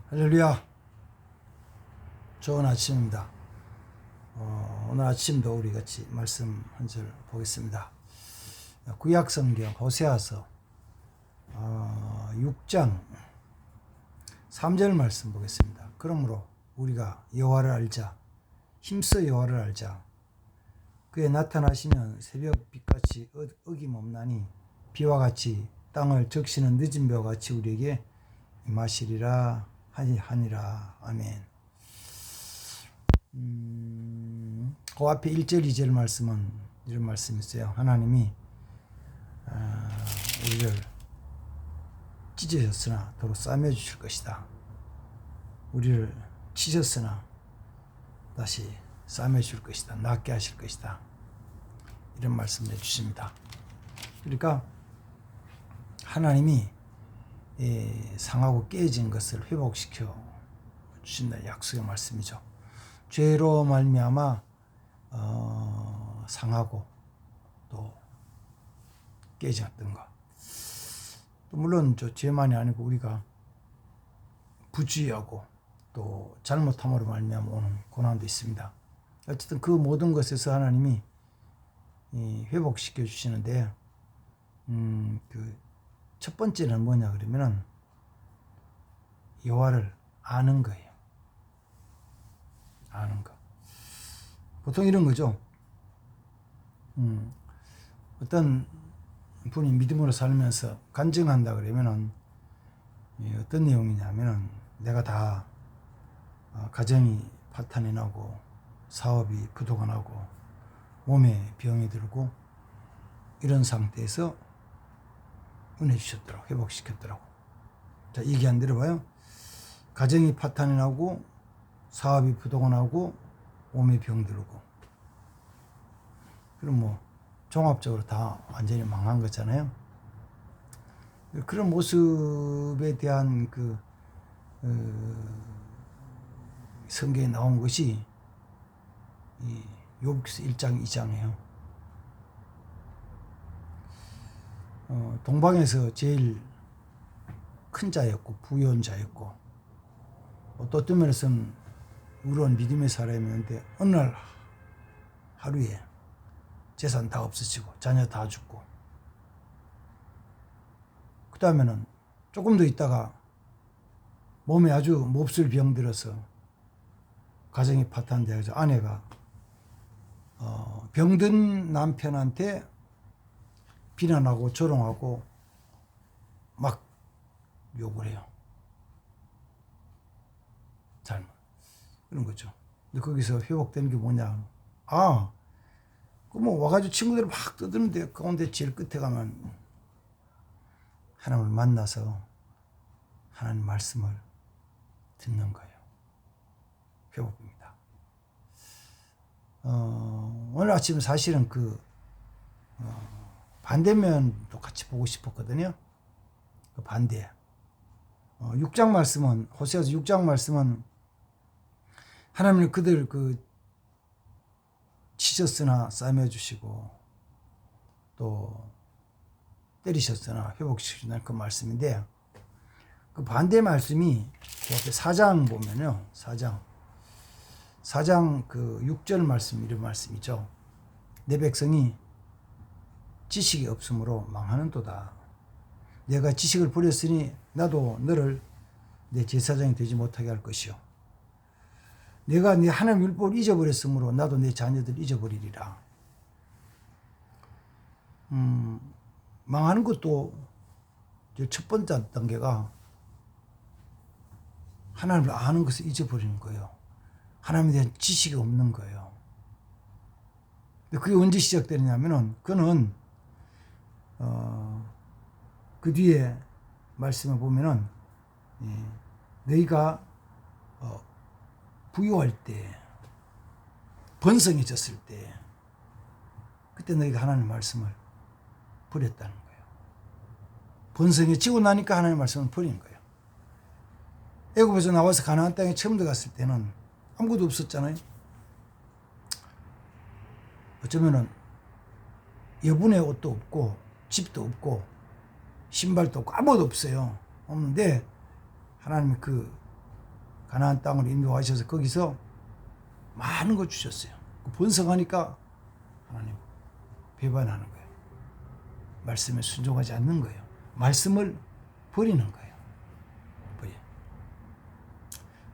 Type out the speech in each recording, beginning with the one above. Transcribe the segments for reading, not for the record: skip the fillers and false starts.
할렐루야. 좋은 아침입니다. 오늘 아침도 우리 같이 말씀 한 절 보겠습니다. 구약 성경 호세아서 6장 3절 말씀 보겠습니다. 그러므로 우리가 여호와를 알자. 힘써 여호와를 알자. 그에 나타나시면 새벽 빛같이 어김없나니 비와 같이 땅을 적시는 늦은 벼와 같이 우리에게 임하시리라 하니라. 아멘. 그 앞에 1절 2절 말씀은 이런 말씀이 있어요. 하나님이 우리를 찢으셨으나 도로 싸매 주실 것이다. 우리를 치셨으나 다시 싸매 줄 것이다. 낫게 하실 것이다. 이런 말씀을 해주십니다. 그러니까 하나님이 상하고 깨진 것을 회복시켜 주신다 약속의 말씀이죠. 죄로 말미암아 상하고 또 깨졌던 것. 또 물론 저 죄만이 아니고 우리가 부주의하고 또 잘못함으로 말미암아 오는 고난도 있습니다. 어쨌든 그 모든 것에서 하나님이 회복시켜 주시는데 그 첫 번째는 뭐냐 그러면은 여호와를 아는 거예요. 아는 거. 보통 이런 거죠. 어떤 분이 믿음으로 살면서 간증한다 그러면은 어떤 내용이냐면은 내가 다 가정이 파탄이 나고 사업이 부도가 나고 몸에 병이 들고 이런 상태에서 은혜 주셨더라고. 회복시켰더라고. 자, 얘기 안 들어봐요. 가정이 파탄이 나고 사업이 부도가 나고 몸에 병 들고 그럼 뭐 종합적으로 다 완전히 망한 거잖아요. 그런 모습에 대한 그 성경에 나온 것이 이 욥기서 1장 2장이에요. 동방에서 제일 큰 자였고 부유한 자였고 또 어떤 면에서는 우러한 믿음의 사람이었는데 어느 날 하루에 재산 다 없어지고 자녀 다 죽고 그 다음에는 조금 더 있다가 몸에 아주 몹쓸 병 들어서 가정이 파탄되어서 아내가 병든 남편한테 비난하고 조롱하고 막 욕을 해요. 잘못. 그런 거죠. 근데 거기서 회복되는 게 뭐냐. 그 뭐 와가지고 친구들 막 떠드는데 가운데 제일 끝에 가면 하나님을 만나서 하나님 말씀을 듣는 거예요. 회복입니다. 오늘 아침 사실은 반대면도 같이 보고 싶었거든요. 그 반대. 6장 말씀은, 호세아서 6장 말씀은 하나님은 그들 치셨으나 싸매주시고 또 때리셨으나 회복시키신다는 그 말씀인데 그 반대 말씀이 그 앞에 4장 보면요. 4장 그 6절 말씀 이런 말씀이죠. 내 백성이 지식이 없으므로 망하는도다. 내가 지식을 버렸으니 나도 너를 내 제사장이 되지 못하게 할 것이요. 내가 네 하나님 율법을 잊어버렸으므로 나도 내 자녀들 잊어버리리라. 망하는 것도 첫 번째 단계가 하나님을 아는 것을 잊어버리는 거예요. 하나님에 대한 지식이 없는 거예요. 근데 그게 언제 시작되느냐면은 그는 그 뒤에 말씀을 보면은 너희가 부유할 때 번성해졌을 때 그때 너희가 하나님 말씀을 버렸다는 거예요. 번성해지고 나니까 하나님 말씀을 버린 거예요. 애굽에서 나와서 가나안 땅에 처음 들어갔을 때는 아무것도 없었잖아요. 어쩌면은 여분의 옷도 없고 집도 없고 신발도 없고 아무것도 없어요. 없는데 하나님이 그 가나안 땅으로 인도하셔서 거기서 많은 거 주셨어요. 번성하니까 하나님 배반하는 거예요. 말씀에 순종하지 않는 거예요. 말씀을 버리는 거예요.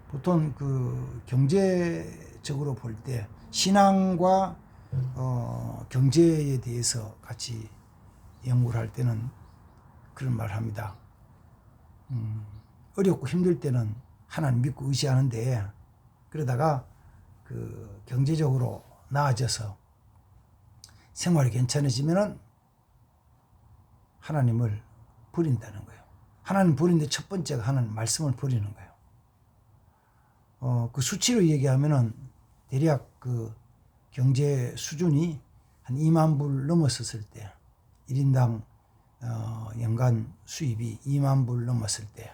보통 그 경제적으로 볼 때 신앙과 경제에 대해서 같이 연구를 할 때는 그런 말을 합니다. 어렵고 힘들 때는 하나님 믿고 의지하는데, 그러다가 그 경제적으로 나아져서 생활이 괜찮아지면은 하나님을 버린다는 거예요. 하나님 버리는데 첫 번째가 하나님 말씀을 버리는 거예요. 그 수치로 얘기하면은 대략 그 경제 수준이 한 2만 불 넘었었을 때, 1인당 연간 수입이 2만 불 넘었을 때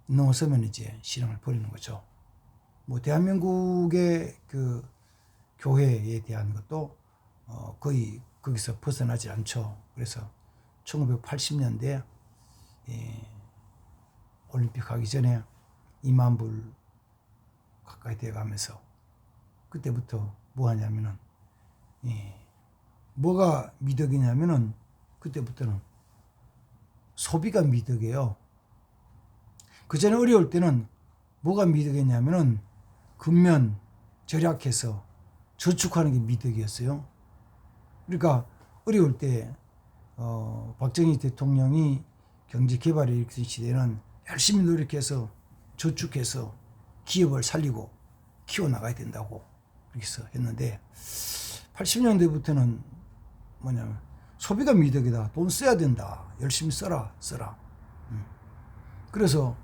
넘어서면 이제 신앙을 버리는 거죠. 뭐 대한민국의 그 교회에 대한 것도 거의 거기서 벗어나지 않죠. 그래서 1980년대 올림픽 하기 전에 2만 불 가까이 돼가면서 그때부터 뭐 하냐면은 뭐가 미덕이냐면은 그때부터는 소비가 미덕이에요. 그 전에 어려울 때는 뭐가 미덕이냐면은 근면 절약해서 저축하는 게 미덕이었어요. 그러니까 어려울 때 박정희 대통령이 경제 개발을 일으킨 시대는 열심히 노력해서 저축해서 기업을 살리고 키워나가야 된다고 그렇게 해서 했는데, 80년대부터는 뭐냐면 소비가 미덕이다. 돈 써야 된다. 열심히 써라. 그래서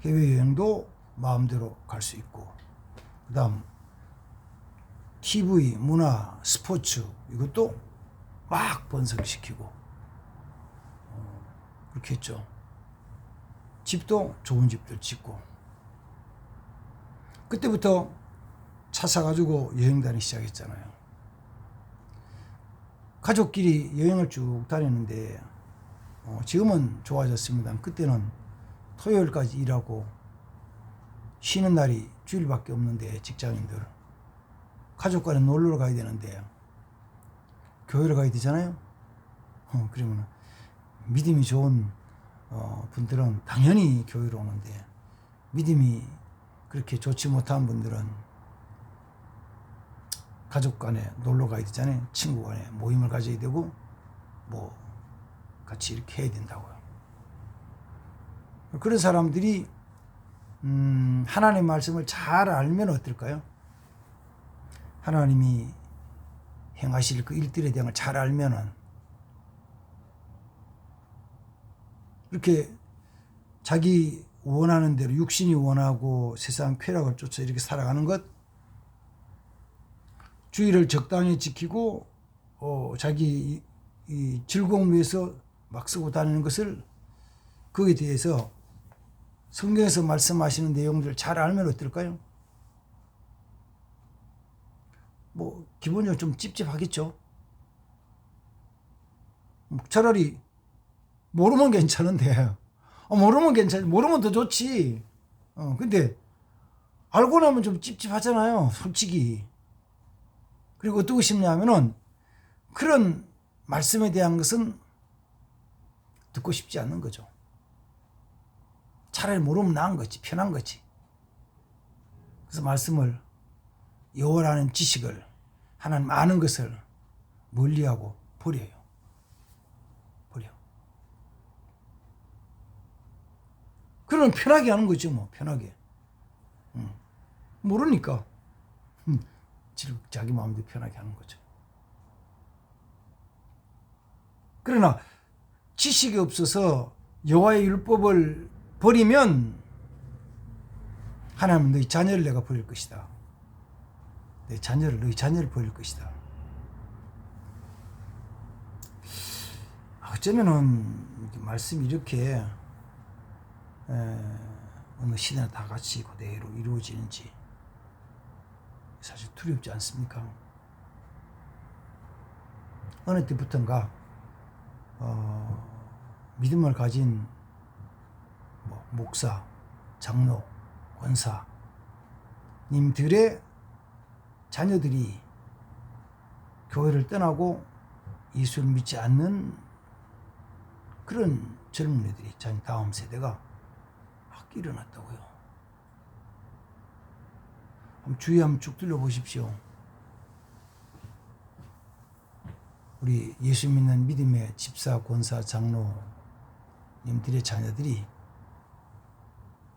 해외여행도 마음대로 갈 수 있고, 그 다음 TV, 문화, 스포츠 이것도 막 번성시키고 그렇게 했죠. 집도 좋은 집들 짓고, 그때부터 차 사가지고 여행 다니기 시작했잖아요. 가족끼리 여행을 쭉 다니는데 지금은 좋아졌습니다. 그때는 토요일까지 일하고 쉬는 날이 주일밖에 없는데, 직장인들 가족과는 놀러 가야 되는데 교회를 가야 되잖아요. 그러면 믿음이 좋은 분들은 당연히 교회로 오는데, 믿음이 그렇게 좋지 못한 분들은 가족 간에 놀러 가야 되잖아요. 친구 간에 모임을 가져야 되고 뭐 같이 이렇게 해야 된다고요. 그런 사람들이 하나님의 말씀을 잘 알면 어떨까요? 하나님이 행하실 그 일들에 대한 걸 잘 알면은 이렇게 자기 원하는 대로 육신이 원하고 세상 쾌락을 쫓아 이렇게 살아가는 것, 주의를 적당히 지키고 자기 이 즐거움 위해서 막 쓰고 다니는 것을, 거기에 대해서 성경에서 말씀하시는 내용들을 잘 알면 어떨까요? 뭐 기본적으로 좀 찝찝하겠죠. 차라리 모르면 괜찮은데 모르면 더 좋지. 근데 알고 나면 좀 찝찝하잖아요, 솔직히. 그리고 어떻게 싶냐면은 그런 말씀에 대한 것은 듣고 싶지 않는 거죠. 차라리 모르면 나은 거지, 편한 거지. 그래서 말씀을, 여호와라는 지식을, 하나님 아는 것을 멀리하고 버려요. 그러면 편하게 하는 거죠, 뭐. 편하게. 모르니까 자기 마음대로 편하게 하는 거죠. 그러나 지식이 없어서 여호와의 율법을 버리면 하나님은 너희 자녀를 내가 버릴 것이다. 너희 자녀를 버릴 것이다. 어쩌면은 말씀이 이렇게 어느 시대나 다 같이 그대로 이루어지는지 사실 두렵지 않습니까? 어느 때부턴가 믿음을 가진 목사, 장로, 권사님들의 자녀들이 교회를 떠나고 예수를 믿지 않는 그런 젊은이들이 다음 세대가 막 일어났다고요. 한번 주위 한번 쭉 둘러보십시오. 우리 예수 믿는 믿음의 집사, 권사, 장로님들의 자녀들이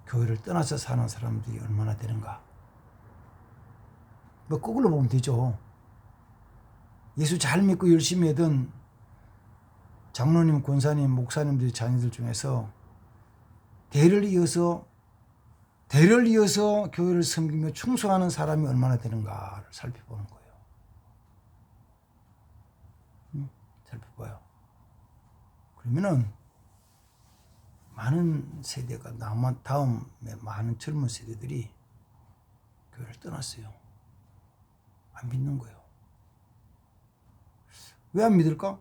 교회를 떠나서 사는 사람들이 얼마나 되는가. 뭐 거꾸로 보면 되죠. 예수 잘 믿고 열심히 하던 장로님, 권사님, 목사님들의 자녀들 중에서 대를 이어서 교회를 섬기며 충성하는 사람이 얼마나 되는가를 살펴보는 거예요. 살펴봐요. 그러면은 많은 세대가 다음에 많은 젊은 세대들이 교회를 떠났어요. 안 믿는 거예요. 왜 안 믿을까?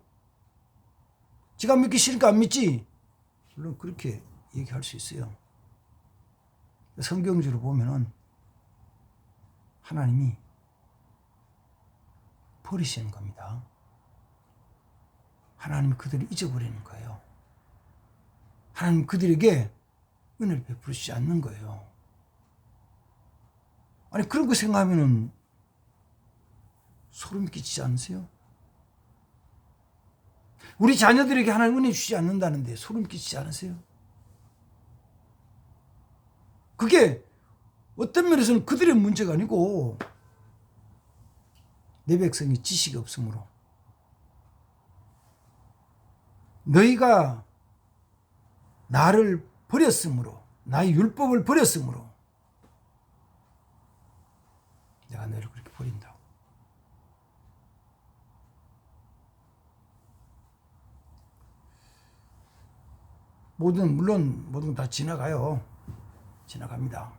지가 믿기 싫으니까 안 믿지. 물론 그렇게 얘기할 수 있어요. 성경적으로 보면은 하나님이 버리시는 겁니다. 하나님이 그들을 잊어버리는 거예요. 하나님 그들에게 은혜를 베푸시지 않는 거예요. 아니 그런 거 생각하면은 소름 끼치지 않으세요? 우리 자녀들에게 하나님 은혜 주지 않는다는데 소름 끼치지 않으세요? 그게 어떤 면에서는 그들의 문제가 아니고 내 백성이 지식이 없으므로 너희가 나를 버렸으므로 나의 율법을 버렸으므로 내가 너희를 그렇게 버린다고. 물론 모든 다 지나가요. 지나갑니다.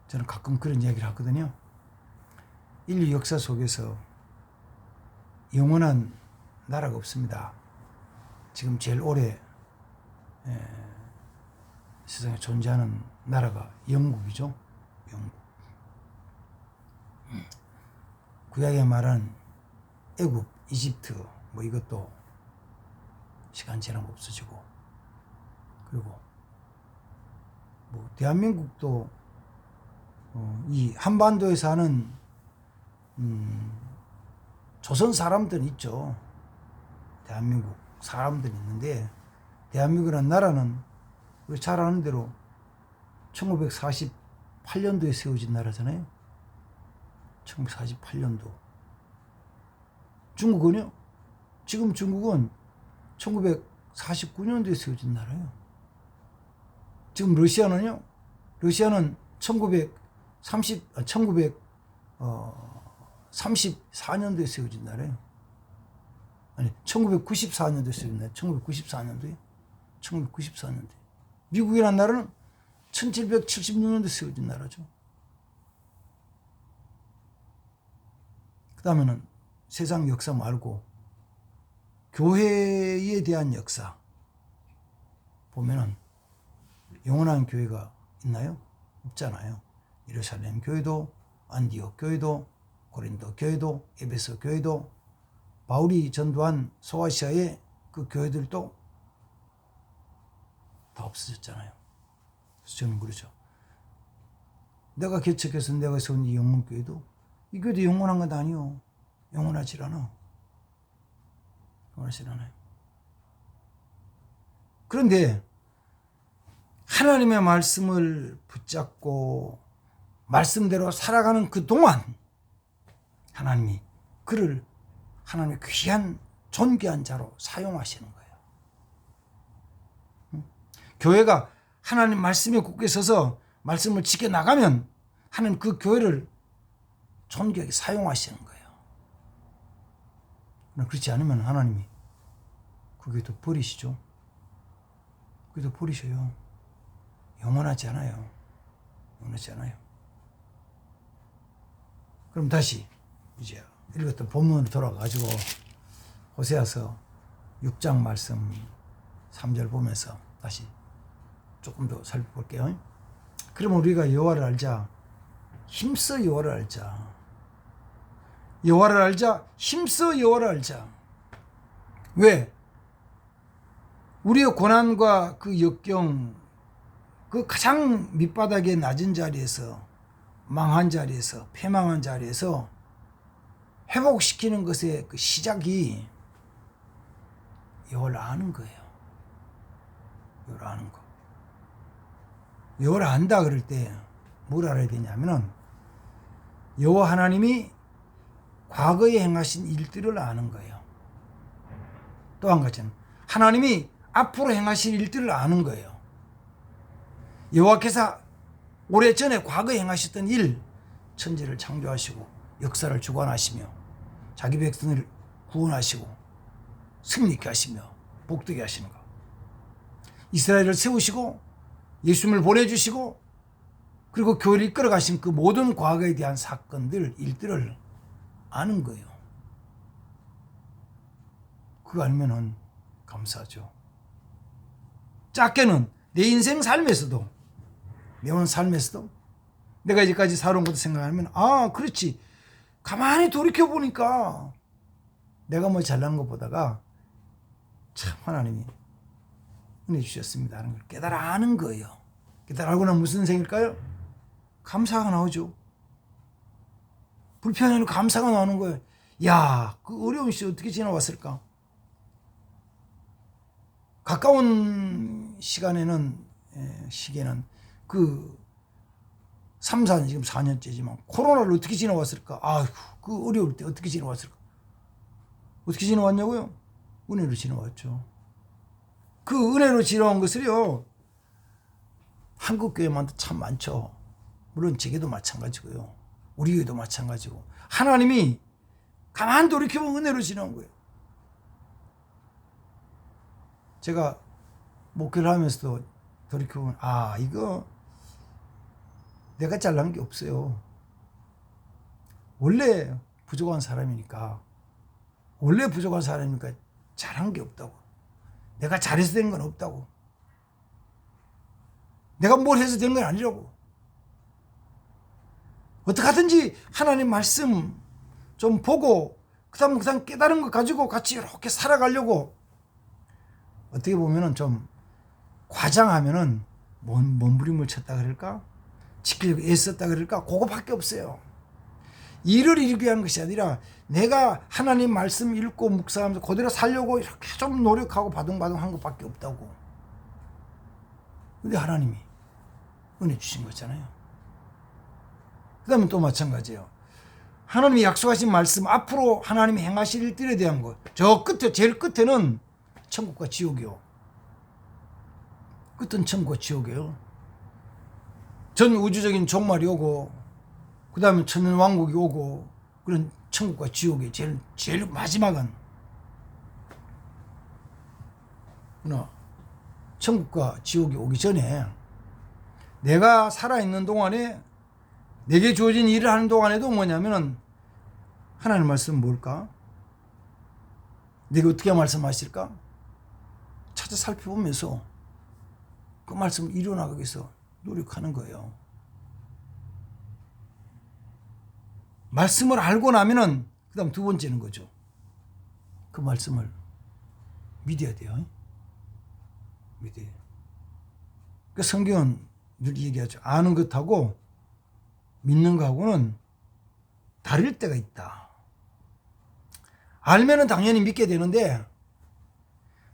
저는 가끔 그런 이야기를 하거든요. 인류 역사 속에서 영원한 나라가 없습니다. 지금 제일 오래 세상에 존재하는 나라가 영국이죠. 영국. 구약에 말하는 애굽, 이집트 뭐 이것도 시간 지나면 없어지고, 그리고 뭐 대한민국도 이 한반도에 사는 조선 사람들은 있죠. 대한민국 사람들이 있는데 대한민국이라는 나라는 우리 잘 아는 대로 1948년도에 세워진 나라잖아요. 1948년도. 중국은요? 지금 중국은 1949년도에 세워진 나라예요. 지금 러시아는요? 러시아는 1934년도에 세워진 나라예요. 아니, 1994년도에 세워진 나라예요. 1994년도에. 1994년도에. 미국이라는 나라는 1776년도에 세워진 나라죠. 그 다음에는 세상 역사 말고 교회에 대한 역사 보면은 영원한 교회가 있나요? 없잖아요. 예루살렘 교회도, 안디옥 교회도, 고린도 교회도, 에베소 교회도, 바울이 전도한 소아시아의 그 교회들도 다 없어졌잖아요. 그래서 저는 그러죠. 내가 개척해서 내가 세운 이 영혼교회도, 이 교회도 영원한 건 아니요. 영원하지 않아. 영원하지 않아요. 그런데 하나님의 말씀을 붙잡고 말씀대로 살아가는 그 동안 하나님이 그를 하나님의 귀한 존귀한 자로 사용하시는 거예요. 교회가 하나님 말씀에 굳게 서서 말씀을 지켜나가면 하나님 그 교회를 존귀하게 사용하시는 거예요. 그렇지 않으면 하나님이 그 교회도 버리시죠. 그 교회도 버리셔요. 영원하지 않아요. 영원하지 않아요. 그럼 다시 이제 읽었던 본문으로 돌아가가지고 호세아서 6장 말씀 3절 보면서 다시 조금 더 살펴볼게요. 그러면 우리가 여호와를 알자. 힘써 여호와를 알자. 여호와를 알자. 힘써 여호와를 알자. 왜? 우리의 고난과 그 역경, 그 가장 밑바닥의 낮은 자리에서, 망한 자리에서, 패망한 자리에서 회복시키는 것의 그 시작이 여호와를 아는 거예요. 여호와를 아는 거. 여호와를 안다 그럴 때 뭘 알아야 되냐면은 여호와 하나님이 과거에 행하신 일들을 아는 거예요. 또 한 가지는 하나님이 앞으로 행하실 일들을 아는 거예요. 여호와께서 오래전에 과거에 행하셨던 일, 천지를 창조하시고 역사를 주관하시며 자기 백성을 구원하시고 승리케 하시며 복되게 하시는 것, 이스라엘을 세우시고 예수님을 보내주시고 그리고 교회를 이끌어 가신 그 모든 과거에 대한 사건들, 일들을 아는 거예요. 그거 알면은 감사하죠. 작게는 내 인생 삶에서도, 내 오늘 삶에서도 내가 이제까지 살아온 것도 생각하면 아 그렇지, 가만히 돌이켜보니까 내가 뭐 잘난 것보다가 참 하나님이 은혜 주셨습니다 하는 걸 깨달아 아는 거예요. 깨달아 알고 나면 무슨 생일까요? 감사가 나오죠. 불편해도 감사가 나오는 거예요. 야, 그 어려운 시절 어떻게 지나왔을까? 가까운 시간에는, 시기에는 그 3, 4년, 지금 4년째지만 코로나를 어떻게 지나왔을까? 아이고, 그 어려울 때 어떻게 지나왔을까? 어떻게 지나왔냐고요? 은혜로 지나왔죠. 그 은혜로 지나온 것을요, 한국 교회만 참 많죠. 물론 제게도 마찬가지고요. 우리 교회도 마찬가지고. 하나님이 가만 돌이켜보면 은혜로 지나온 거예요. 제가 목회를 하면서도 돌이켜보면 아 이거 내가 잘난 게 없어요. 원래 부족한 사람이니까 잘한 게 없다고. 내가 잘해서 된 건 없다고. 내가 뭘 해서 된 건 아니라고. 어떻게 하든지 하나님 말씀 좀 보고 그다음 깨달은 거 가지고 같이 이렇게 살아가려고, 어떻게 보면은 좀 과장하면은 몸부림을 쳤다 그럴까? 지키려고 애썼다 그럴까? 그거밖에 없어요. 일을 이루기 위한 것이 아니라 내가 하나님 말씀 읽고 묵상하면서 그대로 살려고 이렇게 좀 노력하고 바둥바둥 한 것밖에 없다고. 근데 하나님이 은혜 주신 거잖아요. 그 다음에 또 마찬가지예요. 하나님이 약속하신 말씀, 앞으로 하나님이 행하실 일들에 대한 것, 저 끝에, 제일 끝에는 천국과 지옥이요. 끝은 천국과 지옥이에요. 전 우주적인 종말이 오고, 그 다음에 천년왕국이 오고, 그런 천국과 지옥이 제일 마지막은, 천국과 지옥이 오기 전에 내가 살아있는 동안에, 내게 주어진 일을 하는 동안에도 뭐냐면은 하나님 말씀은 뭘까? 내게 어떻게 말씀하실까? 찾아 살펴보면서 그 말씀을 이루어나가기 위해서 노력하는 거예요. 말씀을 알고 나면은 그 다음 두 번째는 거죠. 그 말씀을 믿어야 돼요. 믿어야 돼요. 그 성경은 늘 얘기하죠. 아는 것하고 믿는 거하고는 다를 때가 있다. 알면은 당연히 믿게 되는데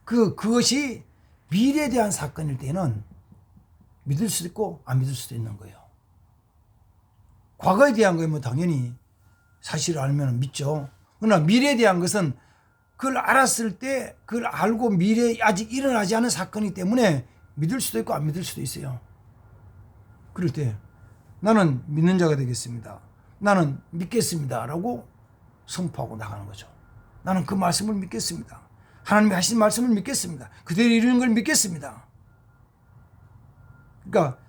그것이 미래에 대한 사건일 때는 믿을 수도 있고 안 믿을 수도 있는 거예요. 과거에 대한 거면 당연히 사실을 알면 믿죠. 그러나 미래에 대한 것은 그걸 알았을 때 그걸 알고 미래에 아직 일어나지 않은 사건이기 때문에 믿을 수도 있고 안 믿을 수도 있어요. 그럴 때 나는 믿는 자가 되겠습니다. 나는 믿겠습니다. 라고 선포하고 나가는 거죠. 나는 그 말씀을 믿겠습니다. 하나님이 하신 말씀을 믿겠습니다. 그대로 이루는 걸 믿겠습니다. 그러니까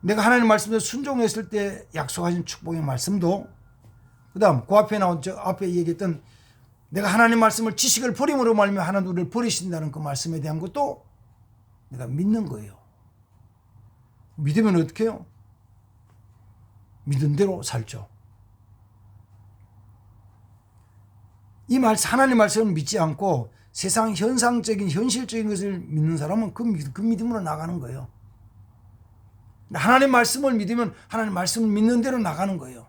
내가 하나님 말씀에 순종했을 때 약속하신 축복의 말씀도, 그 다음 그 앞에 나온 저 앞에 얘기했던 내가 하나님 말씀을 지식을 버림으로 말미암아 하나님 우리를 버리신다는 그 말씀에 대한 것도 내가 믿는 거예요. 믿으면 어떻게 해요? 믿은 대로 살죠. 이 하나님 말씀을 믿지 않고 세상 현상적인 현실적인 것을 믿는 사람은 그 믿음으로 나가는 거예요. 하나님 말씀을 믿으면 하나님 말씀을 믿는 대로 나가는 거예요.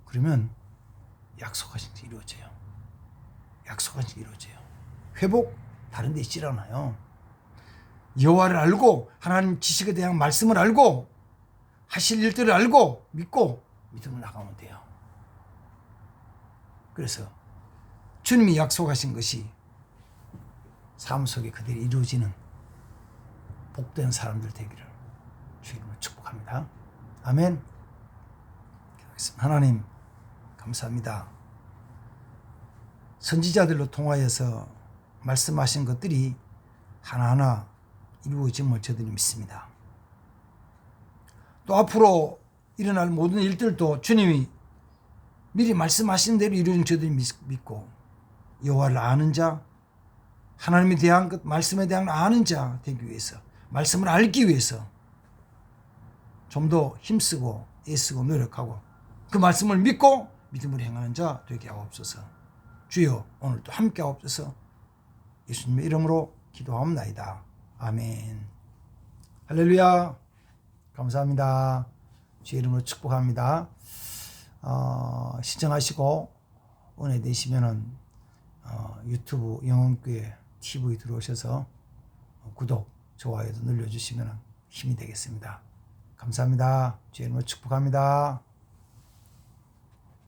그러면 약속하신 게 이루어져요. 약속하신 게 이루어져요. 회복 다른 데 있질 않아요. 여호와를 알고 하나님 지식에 대한 말씀을 알고 하실 일들을 알고 믿고 믿음을 나가면 돼요. 그래서 주님이 약속하신 것이 삶 속에 그대로 이루어지는 복된 사람들 되기를 주 이름으로 축복합니다. 아멘. 기도하겠습니다. 하나님 감사합니다. 선지자들로 통하여서 말씀하신 것들이 하나하나 이루어짐을 저들이 믿습니다. 또 앞으로 일어날 모든 일들도 주님이 미리 말씀하신 대로 이루어진 저들이 믿고 여호와를 아는 자, 하나님에 대한 것, 말씀에 대한 아는 자 되기 위해서, 말씀을 알기 위해서 좀 더 힘쓰고 애쓰고 노력하고 그 말씀을 믿고 믿음으로 행하는 자 되게 하옵소서. 주여 오늘도 함께 하옵소서. 예수님의 이름으로 기도하옵나이다. 아멘. 할렐루야. 감사합니다. 주의 이름으로 축복합니다. 시청하시고 은혜 되시면은 유튜브 영혼교회 TV 들어오셔서 구독, 좋아요도 눌러주시면 힘이 되겠습니다. 감사합니다. 주의 이름으로 축복합니다.